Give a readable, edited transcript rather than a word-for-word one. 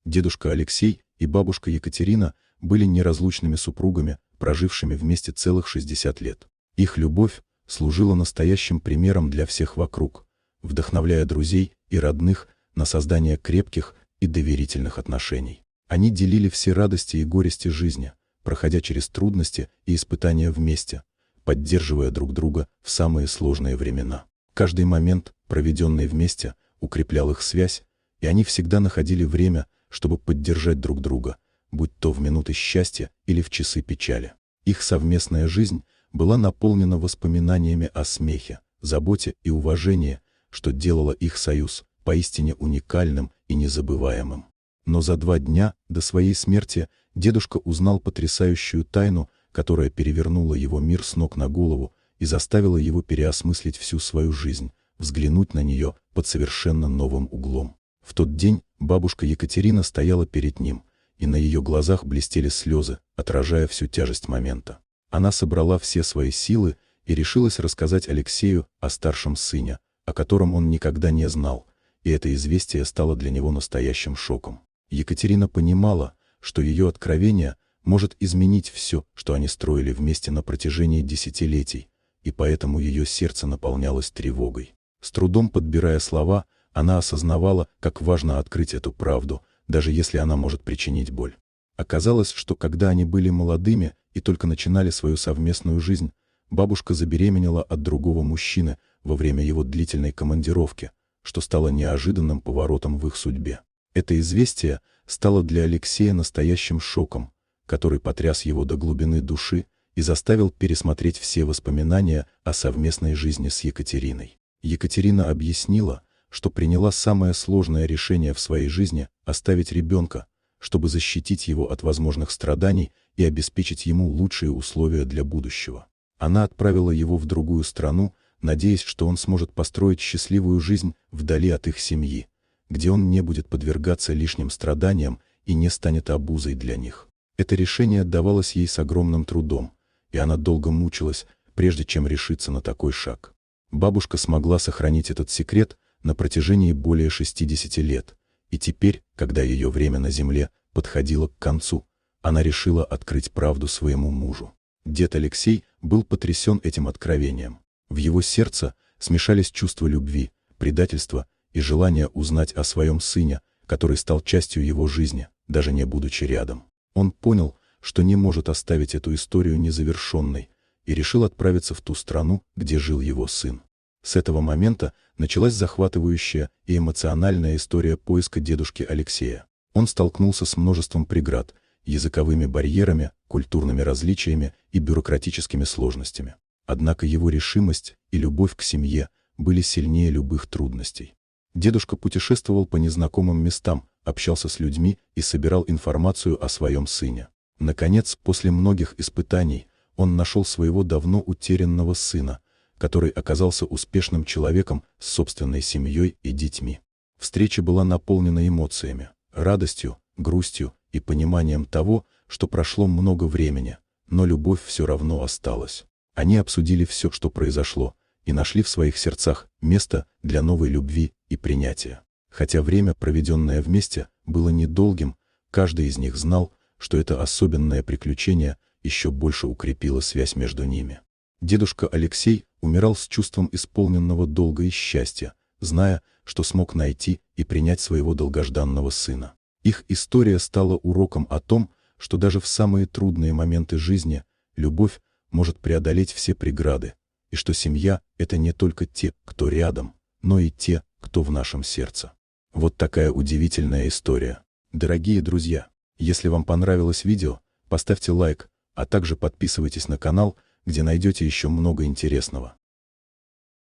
Дедушка Алексей и бабушка Екатерина были неразлучными супругами, прожившими вместе целых 60 лет. Их любовь служила настоящим примером для всех вокруг, вдохновляя друзей и родных на создание крепких и доверительных отношений. Они делили все радости и горести жизни, проходя через трудности и испытания вместе, поддерживая друг друга в самые сложные времена. Каждый момент, проведенный вместе, укреплял их связь, и они всегда находили время, чтобы поддержать друг друга, будь то в минуты счастья или в часы печали. Их совместная жизнь была наполнена воспоминаниями о смехе, заботе и уважении, что делало их союз поистине уникальным и незабываемым. Но за 2 дня до своей смерти дедушка узнал потрясающую тайну, которая перевернула его мир с ног на голову и заставила его переосмыслить всю свою жизнь, взглянуть на нее под совершенно новым углом. В тот день бабушка Екатерина стояла перед ним, и на ее глазах блестели слезы, отражая всю тяжесть момента. Она собрала все свои силы и решилась рассказать Алексею о старшем сыне, о котором он никогда не знал, и это известие стало для него настоящим шоком. Екатерина понимала, что ее откровение может изменить все, что они строили вместе на протяжении десятилетий, и поэтому ее сердце наполнялось тревогой. С трудом подбирая слова, она осознавала, как важно открыть эту правду, даже если она может причинить боль. Оказалось, что когда они были молодыми и только начинали свою совместную жизнь, бабушка забеременела от другого мужчины во время его длительной командировки, что стало неожиданным поворотом в их судьбе. Это известие стало для Алексея настоящим шоком, который потряс его до глубины души и заставил пересмотреть все воспоминания о совместной жизни с Екатериной. Екатерина объяснила, что приняла самое сложное решение в своей жизни – оставить ребенка, чтобы защитить его от возможных страданий и обеспечить ему лучшие условия для будущего. Она отправила его в другую страну, надеясь, что он сможет построить счастливую жизнь вдали от их семьи, где он не будет подвергаться лишним страданиям и не станет обузой для них. Это решение давалось ей с огромным трудом, и она долго мучилась, прежде чем решиться на такой шаг. Бабушка смогла сохранить этот секрет на протяжении более 60 лет, и теперь, когда ее время на земле подходило к концу, она решила открыть правду своему мужу. Дед Алексей был потрясен этим откровением. В его сердце смешались чувства любви, предательства и желание узнать о своем сыне, который стал частью его жизни, даже не будучи рядом. Он понял, что не может оставить эту историю незавершенной, и решил отправиться в ту страну, где жил его сын. С этого момента началась захватывающая и эмоциональная история поиска дедушки Алексея. Он столкнулся с множеством преград, языковыми барьерами, культурными различиями и бюрократическими сложностями. Однако его решимость и любовь к семье были сильнее любых трудностей. Дедушка путешествовал по незнакомым местам, общался с людьми и собирал информацию о своем сыне. Наконец, после многих испытаний, он нашел своего давно утерянного сына, который оказался успешным человеком с собственной семьей и детьми. Встреча была наполнена эмоциями, радостью, грустью и пониманием того, что прошло много времени, но любовь все равно осталась. Они обсудили все, что произошло, и нашли в своих сердцах место для новой любви и принятия. Хотя время, проведенное вместе, было недолгим, каждый из них знал, что это особенное приключение еще больше укрепило связь между ними. Дедушка Алексей умирал с чувством исполненного долга и счастья, зная, что смог найти и принять своего долгожданного сына. Их история стала уроком о том, что даже в самые трудные моменты жизни любовь может преодолеть все преграды, и что семья — это не только те, кто рядом, но и те, кто в нашем сердце. Вот такая удивительная история. Дорогие друзья, если вам понравилось видео, поставьте лайк, а также подписывайтесь на канал, где найдете еще много интересного.